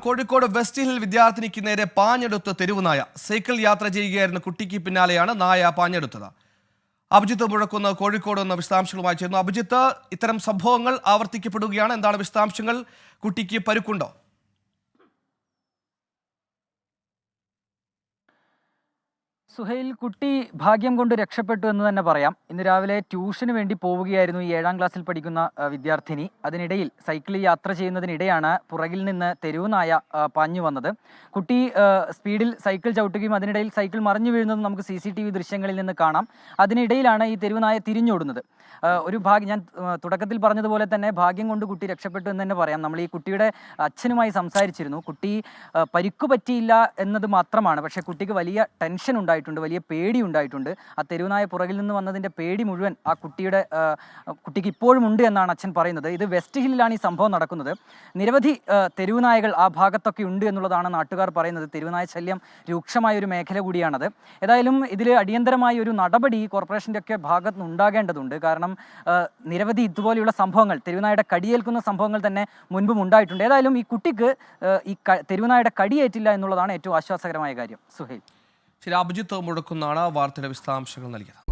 Kozhikode west hill വിദ്യാർത്ഥിനിക്ക് നേരെ പാഞ്ഞെടുത്ത തെരുവുനായ. Cycle യാത്ര ചെയ്യുകയായിരുന്ന കുട്ടിക്ക് പിന്നാലെയാണ് നായ പാഞ്ഞെടുത്തത്. അഭിജിത്ത് മുഴക്കുന്ന കോഴിക്കോട് എന്ന വിശദാംശങ്ങളുമായി ചേർന്നു. അഭിജിത്ത്, ഇത്തരം സംഭവങ്ങൾ ആവർത്തിക്കപ്പെടുകയാണ്. എന്താണ് വിശദാംശങ്ങൾ? കുട്ടിക്ക് പരുക്കുണ്ടോ? സുഹൈൽ, കുട്ടി ഭാഗ്യം കൊണ്ട് രക്ഷപ്പെട്ടു എന്ന് തന്നെ പറയാം. ഇന്ന് രാവിലെ ട്യൂഷന് വേണ്ടി പോവുകയായിരുന്നു ഈ 7ാം ക്ലാസ്സിൽ പഠിക്കുന്ന വിദ്യാർത്ഥിനി. അതിനിടയിൽ സൈക്കിളിൽ യാത്ര ചെയ്യുന്നതിനിടെയാണ് പുറകിൽ നിന്ന് തെരുവുനായ പാഞ്ഞു വന്നത്. കുട്ടി സ്പീഡിൽ സൈക്കിൾ ചവിട്ടുകയും അതിനിടയിൽ സൈക്കിൾ മറിഞ്ഞു വീഴുന്നതും നമുക്ക് CCTV ദൃശ്യങ്ങളിൽ നിന്ന് കാണാം. അതിനിടയിലാണ് ഈ തെരുവുനായ തിരിഞ്ഞോടുന്നത്. ഒരു ഭാഗ്യം, ഞാൻ തുടക്കത്തിൽ പറഞ്ഞതുപോലെ തന്നെ ഭാഗ്യം കൊണ്ട് കുട്ടി രക്ഷപ്പെട്ടു എന്ന് തന്നെ പറയാം. നമ്മൾ ഈ കുട്ടിയുടെ അച്ഛനുമായി സംസാരിച്ചിരുന്നു. കുട്ടി പരിക്കു പറ്റിയില്ല എന്നത് മാത്രമാണ്, പക്ഷേ കുട്ടിക്ക് വലിയ ടെൻഷൻ ഉണ്ടായിട്ടുണ്ട്, വലിയ പേടി ഉണ്ടായിട്ടുണ്ട്. ആ തെരുവുനായ പുറകിൽ നിന്ന് വന്നതിൻ്റെ പേടി മുഴുവൻ ആ കുട്ടിക്ക് ഇപ്പോഴും ഉണ്ട് എന്നാണ് അച്ഛൻ പറയുന്നത്. ഇത് വെസ്റ്റ് ഹില്ലിലാണ് ഈ സംഭവം നടക്കുന്നത്. നിരവധി തെരുവുനായകൾ ആ ഭാഗത്തൊക്കെ ഉണ്ട് എന്നുള്ളതാണ് നാട്ടുകാർ പറയുന്നത്. തെരുവുനായ ശല്യം രൂക്ഷമായ ഒരു മേഖല കൂടിയാണത്. ഏതായാലും ഇതിൽ അടിയന്തരമായ ഒരു നടപടി കോർപ്പറേഷൻ്റെ ഒക്കെ ഭാഗത്ത് നിന്ന് ഉണ്ടാകേണ്ടതുണ്ട്. കാരണം നിരവധി ഇതുപോലെയുള്ള സംഭവങ്ങൾ, തെരുവുനായുടെ കടിയേൽക്കുന്ന സംഭവങ്ങൾ തന്നെ മുൻപും ഉണ്ടായിട്ടുണ്ട്. ഏതായാലും ഈ കുട്ടിക്ക് ഈ തെരുവുനായുടെ കടിയേറ്റില്ല എന്നുള്ളതാണ് ഏറ്റവും ആശ്വാസകരമായ കാര്യം. സുഹൈൽ, ശരി, അഭിജിത്ത് മുഴക്കുന്നാണ് വാർത്തയുടെ വിശദാംശങ്ങൾ നൽകിയത്.